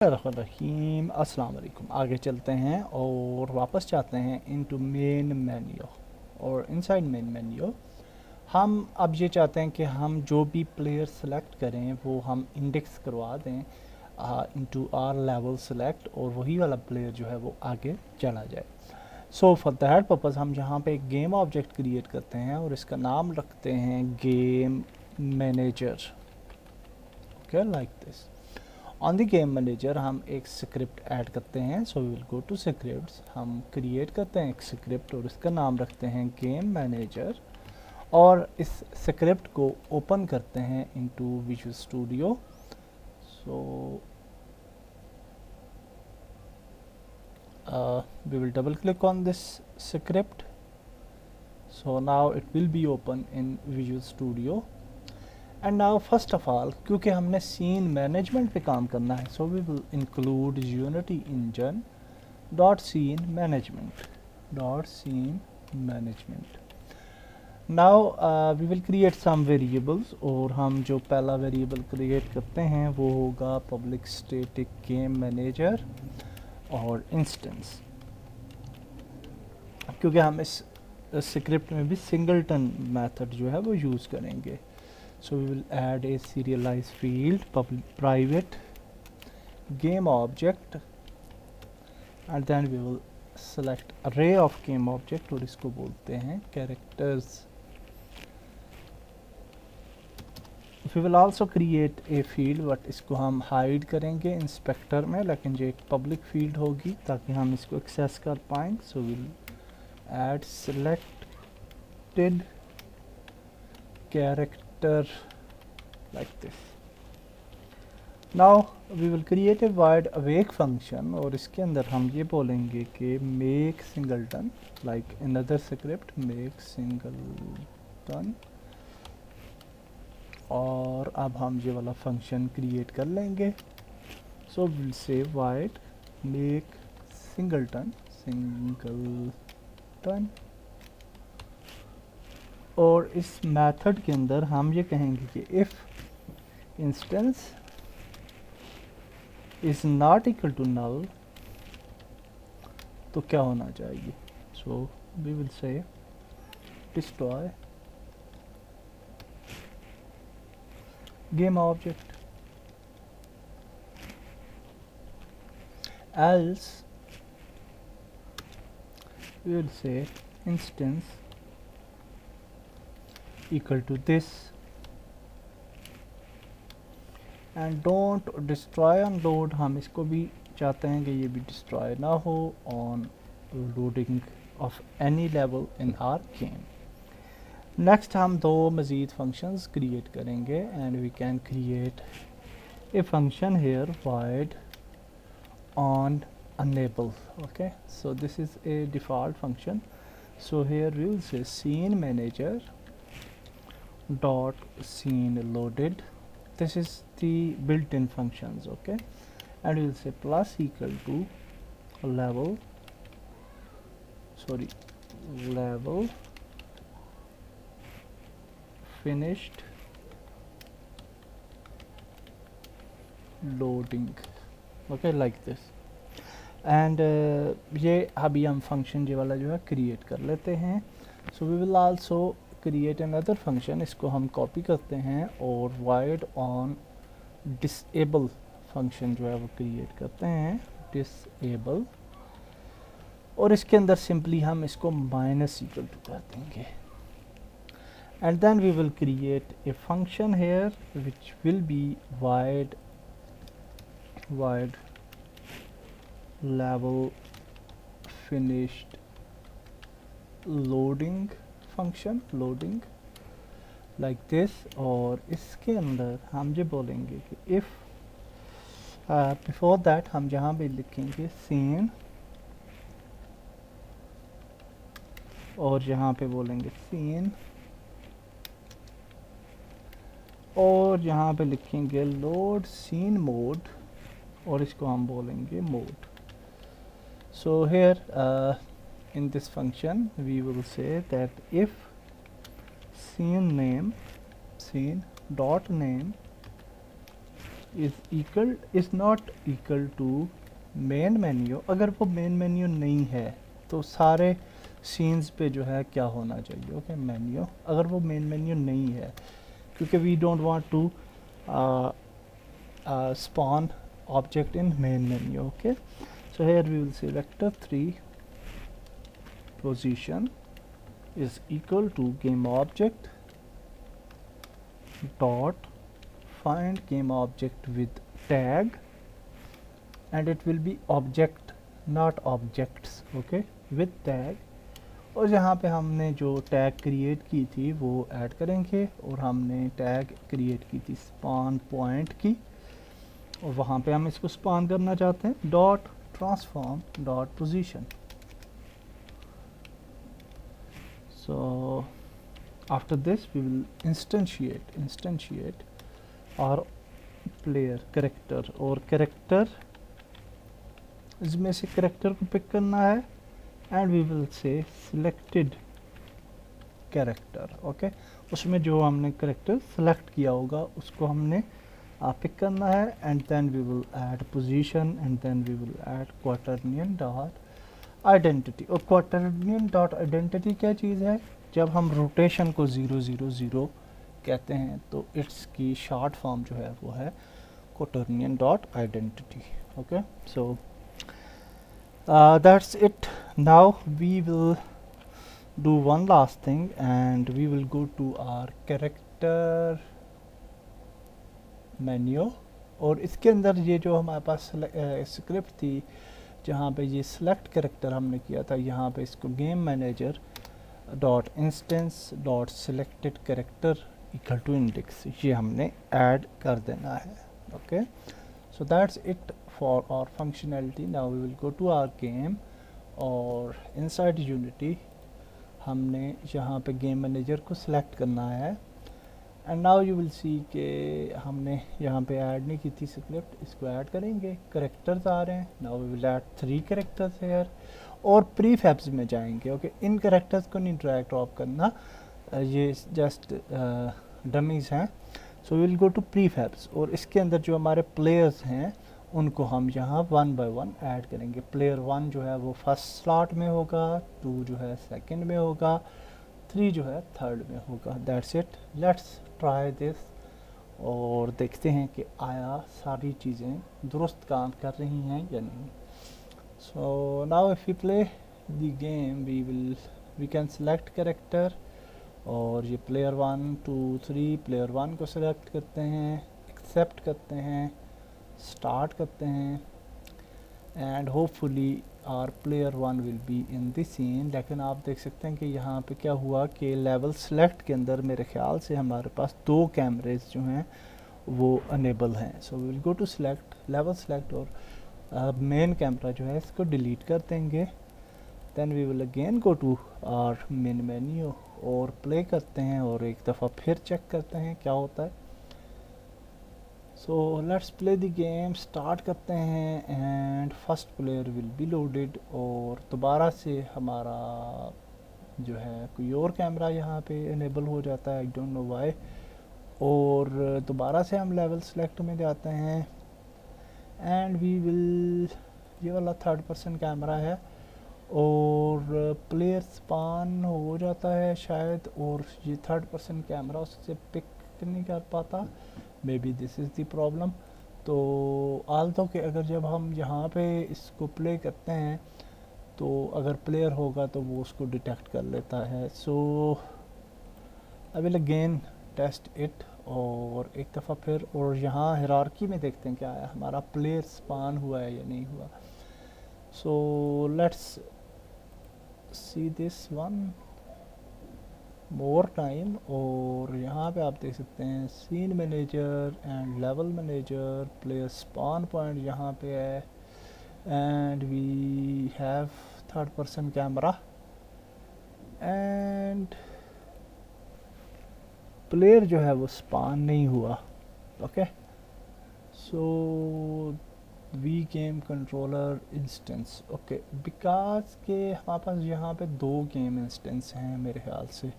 रहीम अस्सलाम वालेकुम। आगे चलते हैं और वापस जाते हैं इनटू मेन मेन्यू और इनसाइड मेन मेन्यू हम अब ये चाहते हैं कि हम जो भी प्लेयर सेलेक्ट करें वो हम इंडेक्स करवा दें इनटू आर लेवल सेलेक्ट और वही वाला प्लेयर जो है वो आगे चला जाए। सो फॉर दैट पर्पज़ हम यहाँ पे एक गेम ऑब्जेक्ट क्रिएट करते हैं और इसका नाम रखते हैं game manager. Okay, like this. On the game manager हम एक स्क्रिप्ट ऐड करते हैं। So we will go to scripts, हम क्रिएट करते हैं एक स्क्रिप्ट और इसका नाम रखते हैं गेम मैनेजर और इस स्क्रिप्ट को ओपन करते हैं into visual studio. So we will double click on this script. So now it will be open in Visual Studio. And now first of all, क्योंकि हमने सीन मैनेजमेंट पे काम करना है, so we will include Unity Engine dot scene management. Now we will create some variables और हम जो पहला वेरिएबल क्रिएट करते हैं वो होगा public static game manager और इंस्टेंस, क्योंकि हम इस स्क्रिप्ट में भी सिंगलटन मेथड जो है वो यूज़ करेंगे। So we will add a serialize field private game object and then we will select array of game object और इसको बोलते हैं characters. We will also create a field but इसको हम हाइड करेंगे इंस्पेक्टर में, लेकिन ये एक पब्लिक फील्ड होगी ताकि हम इसको एक्सेस कर पाएँ। So will add selected character like this. Now we will create a void awake function और इसके अंदर हम ये बोलेंगे कि make singleton like another script make singleton और अब हम ये वाला फंक्शन क्रिएट कर लेंगे। So will say void make singleton और इस मेथड के अंदर हम ये कहेंगे कि if instance is not equal to null तो क्या होना चाहिए। So we will say destroy game object else we will say instance equal to this and don't destroy on load। हम इसको भी चाहते हैं कि ये भी डिस्ट्रॉय ना हो on loading of any level in our game। Next हम दो मज़ीद फंक्शंस क्रिएट करेंगे and we can create a function here void on enable। okay, so this is a default function, so here we will say scene manager dot scene loaded, this is the built-in functions, okay, and we will say plus equal to level finished loading, okay, like this। And ये अभी हम function ये वाला जो है create कर लेते हैं। So we will also create another function, इसको हम कॉपी करते हैं और void on disable फंक्शन जो है वो क्रिएट करते हैं disable और इसके अंदर सिंपली हम इसको माइनस इक्वल टू कर देंगे and then we will create a function here which will be void level finished loading function loading like this और इसके अंदर हम ये बोलेंगे कि if before that हम जहाँ भी लिखेंगे scene और यहाँ पे बोलेंगे scene और यहाँ पे लिखेंगे load scene mode और इसको हम बोलेंगे mode। So here in this function we will say that if scene dot name is not equal to main menu. अगर वो मेन मेन्यू नहीं है तो सारे सीन्स पे जो है क्या होना चाहिए, ओके मेन्यू, अगर वो मेन मेन्यू नहीं है, क्योंकि we don't want to spawn object in main menu. Okay, so here we will say vector 3 position is equal to game object dot find game object with tag, and it will be object not objects, okay, with tag। और यहाँ पे हमने जो tag create की थी वो add करेंगे, और हमने टैग क्रिएट की थी स्पान पॉइंट की, और वहाँ पे हम इसको स्पान करना चाहते हैं dot transform dot position. So after this we will instantiate और प्लेयर करेक्टर, और करेक्टर इसमें से करेक्टर को पिक करना है, and we will say selected character, okay, उसमें जो हमने करेक्टर सेलेक्ट किया होगा उसको हमने पिक करना है, and then we will add position, and then we will add quaternion dot identity. और क्वाटर्नियन डॉट आइडेंटिटी क्या चीज़ है, जब हम रोटेशन को 0 0 0 कहते हैं तो इट्स की शॉर्ट फॉर्म जो है वो है quaternion dot identity. Okay, so that's it. Now we will do one last thing, and we will go to our character menu, और इसके अंदर ये जो हमारे पास स्क्रिप्ट थी जहाँ पे ये सिलेक्ट करेक्टर हमने किया था, यहाँ पे इसको game manager dot instance dot selected character equal to index, ये हमने ऐड कर देना है। Okay, so that's it for our functionality. Now we will go to our game, और inside Unity हमने यहाँ पे गेम मैनेजर को सिलेक्ट करना है, and now you will see के हमने यहाँ पे ऐड नहीं की थी स्क्रिप्ट, इसको ऐड करेंगे। करेक्टर्स आ रहे हैं, now we will add 3 characters here, और प्रीफैब्स में जाएंगे। ओके, इन करेक्टर्स को नहीं ड्रैग ड्रॉप करना, ये जस्ट डमीज़ हैं। सो विल गो टू प्रीफैब्स, और इसके अंदर जो हमारे प्लेयर्स हैं उनको हम यहाँ 1 बाय 1 ऐड करेंगे। प्लेयर 1 जो है वो फर्स्ट स्लॉट में होगा, 2 जो है सेकंड में होगा, 3 जो है थर्ड में होगा। That's it, let's try this, और देखते हैं कि आया सारी चीज़ें दुरुस्त काम कर रही हैं या नहीं। So now if you play the game we can select character, और ये प्लेयर 1 2 3 प्लेयर 1 को सिलेक्ट करते हैं, एक्सेप्ट करते हैं, स्टार्ट करते हैं, and hopefully our player 1 will be in the scene. लेकिन आप देख सकते हैं कि यहाँ पे क्या हुआ कि लेवल सेलेक्ट के अंदर मेरे ख्याल से हमारे पास 2 कैमरेज जो हैं वो अनेबल हैं। So will go to select level select, और मेन कैमरा जो है इसको डिलीट कर देंगे। Then we will again go to our main menu, और प्ले करते हैं, और एक दफ़ा फिर चेक करते हैं क्या होता है। So let's play the game, start करते हैं, and first player will be loaded, और दोबारा से हमारा जो है कोई और कैमरा यहाँ पे इनेबल हो जाता है, आई डोंट नो व्हाई, और दोबारा से हम लेवल सेलेक्ट में जाते हैं, एंड वी विल, ये वाला 3rd पर्सन कैमरा है, और प्लेयर स्पान हो जाता है शायद, और ये 3rd पर्सन कैमरा उससे पिक नहीं कर पाता, may be this is the problem. तो आल्तो के अगर जब हम यहाँ पे इसको प्ले करते हैं तो अगर प्लेयर होगा तो वो उसको डिटेक्ट कर लेता है। So I will again test it, और एक दफ़ा फिर, और यहाँ हिरार्की में देखते हैं क्या है, हमारा प्लेयर स्पान हुआ है या नहीं हुआ। So let's see this one more time, और यहाँ पे आप देख सकते हैं scene manager and level manager, player spawn point यहाँ पे है, and we have 3rd person camera, and player जो है वो स्पॉन नहीं हुआ। Okay, so we game controller instance, okay, because के हमारे पास यहाँ पे 2 गेम इंस्टेंस हैं मेरे ख्याल से।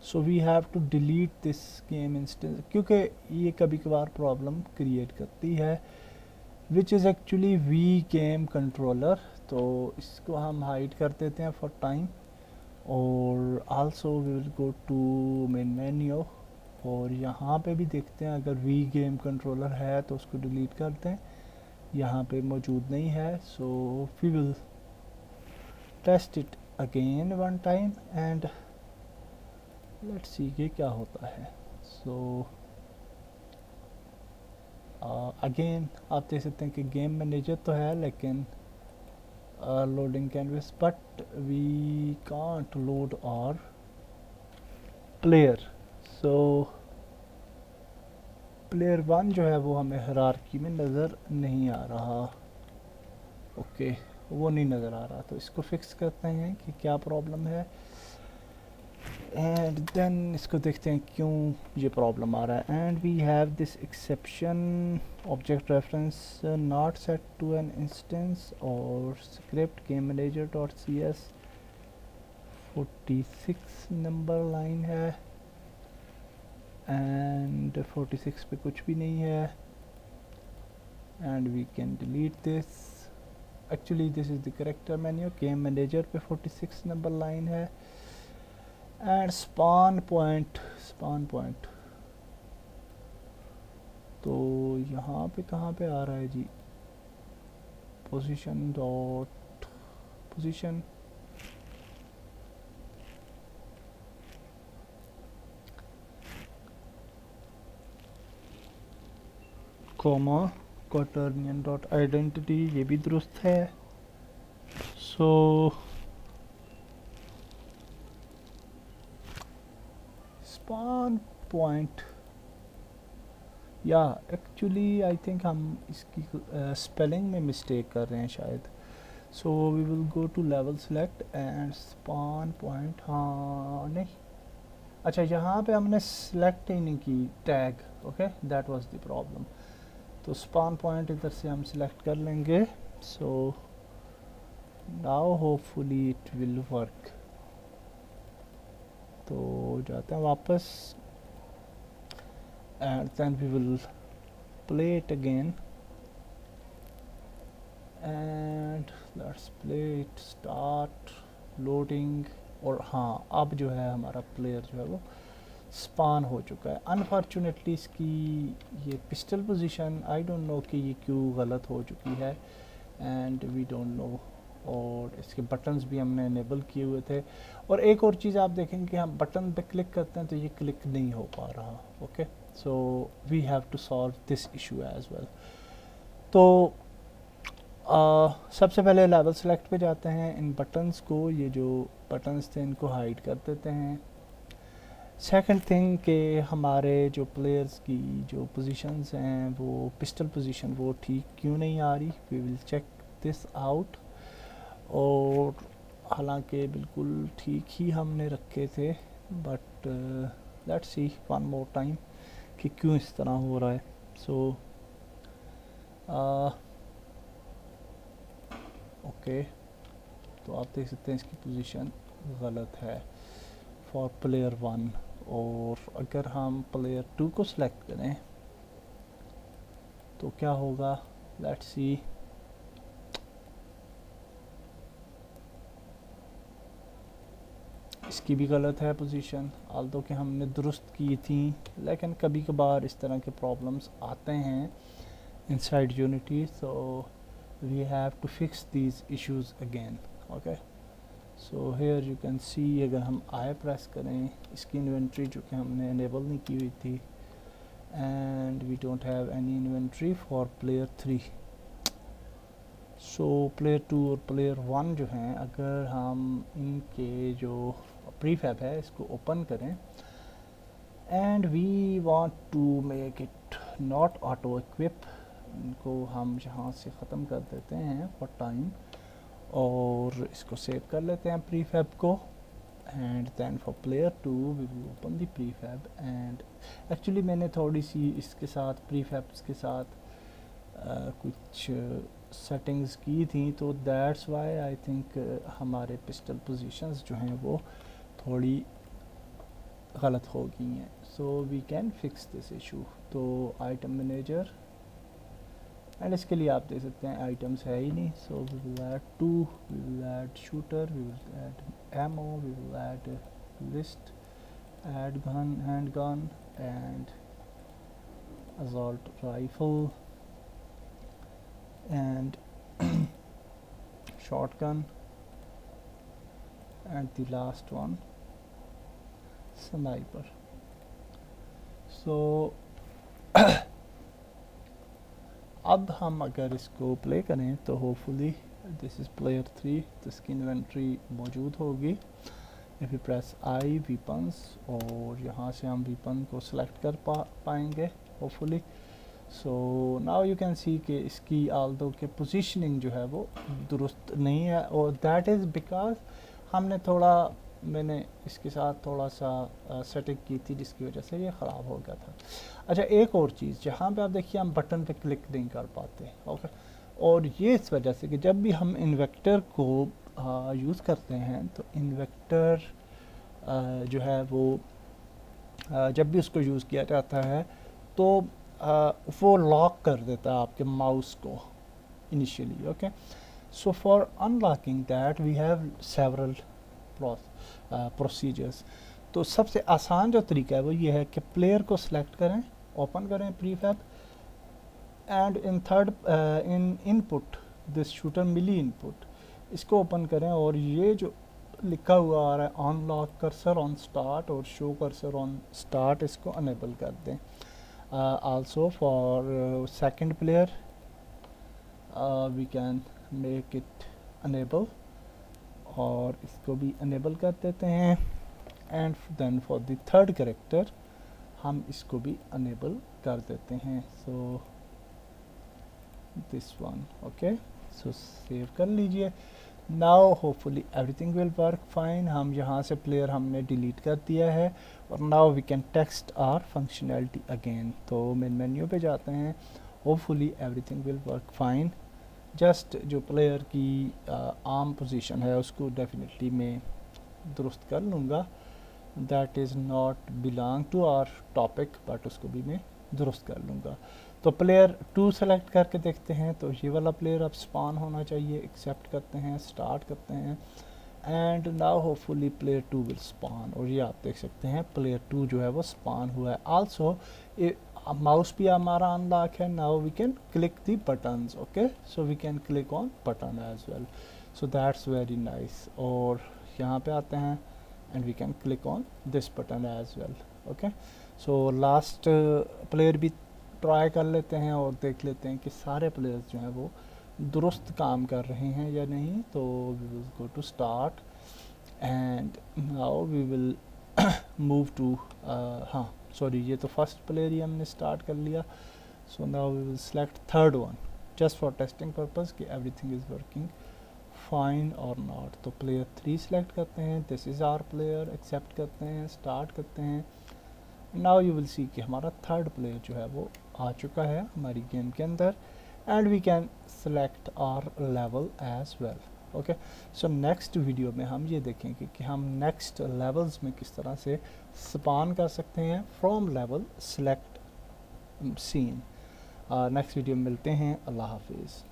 So we have to delete this game instance, क्योंकि ये कभी कभार प्रॉब्लम क्रिएट करती है, which is actually we game controller. तो इसको हम हाइड कर देते हैं फॉर टाइम, और also we will go to main menu, और यहाँ पे भी देखते हैं अगर वी गेम कंट्रोलर है तो उसको डिलीट कर दें, यहाँ पे मौजूद नहीं है। So we will test it again one time and let's see कि क्या होता है। सो अगेन आप देख सकते हैं कि गेम मैनेजर तो है लेकिन loading canvas, but we can't load our player. So player one जो है वो हमें हायरार्की में नज़र नहीं आ रहा। ओके वो नहीं नज़र आ रहा, तो इसको फिक्स करते हैं कि क्या प्रॉब्लम है, एंड देन इसको देखते हैं क्यों ये प्रॉब्लम आ रहा है। And we have this exception, object reference not set to an instance, और script game manager dot C S 46 number line है, एंड 46 पे कुछ भी नहीं है, and we can delete this. Actually this is the character menu, game manager पे 46 number line है, and spawn point तो यहाँ पे कहाँ पे आ रहा है जी, position dot position, comma quaternion dot identity, ये भी दुरुस्त है। सो स्पान पॉइंट, या एक्चुअली आई थिंक हम इसकी स्पेलिंग में मिस्टेक कर रहे हैं शायद। So we will go to level select and spawn point, हाँ नहीं, अच्छा यहाँ पे हमने सेलेक्ट ही नहीं की tag, okay that was the problem. तो स्पान पॉइंट इधर से हम सिलेक्ट कर लेंगे। So now hopefully it will work. तो जाते हैं वापस, and then we will play it again, and let's play it, start loading, और हाँ अब जो है हमारा प्लेयर जो है वो स्पान हो चुका है। अनफॉर्चुनेटली इसकी ये pistol position I don't know कि ये क्यों गलत हो चुकी है, एंड वी डोंट नो, और इसके बटन्स भी हमने इनेबल किए हुए थे। और एक और चीज़ आप देखेंगे कि हम बटन पे क्लिक करते हैं तो ये क्लिक नहीं हो पा रहा। Okay so we have to solve this issue as well. तो सबसे पहले लेवल सेलेक्ट पे जाते हैं, इन बटन्स को, ये जो बटन्स थे इनको हाइड कर देते हैं। सेकंड थिंग कि हमारे जो प्लेयर्स की जो पोजीशंस हैं वो पिस्टल पोजीशन वो ठीक क्यों नहीं आ रही, we will check this out. और हालांकि बिल्कुल ठीक ही हमने रखे थे, but let's see one more time कि क्यों इस तरह हो रहा है। सो ओके तो आप देख सकते हैं इसकी पोजीशन गलत है फॉर प्लेयर वन, और अगर हम प्लेयर टू को सिलेक्ट करें तो क्या होगा, लेट्स सी। इसकी भी गलत है पोजीशन, आल्दो कि हमने दुरुस्त की थी, लेकिन कभी कभार इस तरह के प्रॉब्लम्स आते हैं inside Unity, so we have to fix these issues again. Okay so here you can see, अगर हम आई प्रेस करें, इसकी इन्वेंट्री जो कि हमने इनेबल नहीं की हुई थी, and we don't have any inventory for player 3। सो प्लेयर 2 और प्लेयर 1 जो हैं, अगर हम इनके जो प्रीफैब है इसको ओपन करें, and we want to make it not auto equip, इनको हम यहाँ से ख़त्म कर देते हैं फॉर टाइम, और इसको सेव कर लेते हैं प्रीफैब को, and then for player 2 we will open the prefab. And actually मैंने थोड़ी सी इसके साथ प्रीफैब्स के साथ कुछ सेटिंग्स की थी, तो दैट्स वाई आई थिंक हमारे पिस्टल पोजीशंस जो हैं वो थोड़ी गलत हो गई हैं. So we can fix this issue. तो आइटम मैनेजर, एंड इसके लिए आप देख सकते हैं आइटम्स है ही नहीं. So we will add 2, we will add shooter, we will add ammo, we will add list, add gun, hand gun and assault rifle and shotgun, and the last one sniper. So अब हम अगर इसको play करें तो hopefully this is player 3, तो इसकी inventory मौजूद होगी. If you press I weapons, और यहाँ से हम वीपन को सिलेक्ट कर पाएंगे hopefully. So now you can सी कि इसकी आल्दो के पोजीशनिंग जो है वो दुरुस्त नहीं है, और दैट इज़ बिकॉज मैंने इसके साथ थोड़ा सा सेटिंग की थी जिसकी वजह से ये ख़राब हो गया था. अच्छा, एक और चीज़, जहाँ पे आप देखिए हम बटन पे क्लिक नहीं कर पाते. ओके, और ये इस वजह से कि जब भी हम इन्वेक्टर को यूज़ करते हैं तो इन्वेक्टर जो है वो जब भी उसको यूज़ किया जाता है तो वो लॉक कर देता है आपके माउस को initially. Okay, so for unlocking that we have several procedures. तो सबसे आसान जो तरीका है वो ये है कि प्लेयर को सिलेक्ट करें, ओपन करें prefab, and in third in input this shooter मिली इनपुट, इसको ओपन करें और ये जो लिखा हुआ आ रहा है अनलॉक कर्सर ऑन स्टार्ट और शो कर्सर ऑन स्टार्ट, इसको अनेबल कर दें. Also for second player we can make it enable, और इसको भी अनेबल कर देते हैं. And then for the third character हम इसको भी अनेबल कर देते हैं. So this one. Okay, so save कर लीजिए. Now hopefully everything will work fine. हम यहाँ से प्लेयर हमने डिलीट कर दिया है, और now we can test our functionality again. तो मेन मेन्यू पे जाते हैं. Hopefully everything will work fine. Just जो प्लेयर की आर्म पोजीशन है उसको डेफिनेटली मैं दुरुस्त कर लूँगा. That is not belong to our topic, but उसको भी मैं दुरुस्त कर लूँगा. तो प्लेयर 2 सेलेक्ट करके देखते हैं. तो ये वाला प्लेयर अब स्पान होना चाहिए. एक्सेप्ट करते हैं, स्टार्ट करते हैं, and now hopefully player 2 will span. और ये आप देख सकते हैं प्लेयर 2 जो है वो स्पान हुआ है. आल्सो माउस भी हमारा अनलॉक है. Now we can click the buttons. Okay, so we can click on button as well. So that's very nice. और यहाँ पे आते हैं and we can click on this button as well. Okay, so last player भी try कर लेते हैं और देख लेते हैं कि सारे प्लेयर्स जो हैं वो दुरुस्त काम कर रहे हैं या नहीं. तो we will go to start, and now we will move to हाँ सॉरी, ये तो फर्स्ट प्लेयर ही हमने स्टार्ट कर लिया. So now we will select third one just for testing purpose कि एवरीथिंग इज़ वर्किंग फाइन और नॉट. तो प्लेयर 3 सेलेक्ट करते हैं. This is our player. Accept करते हैं, स्टार्ट करते हैं. नाउ यू विल सी कि हमारा थर्ड प्लेयर जो है वो आ चुका है हमारी गेम के अंदर, and we can select our level as well. Okay, so next video में हम ये देखेंगे कि हम नेक्स्ट लेवल्स में किस तरह से स्पान कर सकते हैं from level select scene. Next video में मिलते हैं. अल्लाह हाफिज़.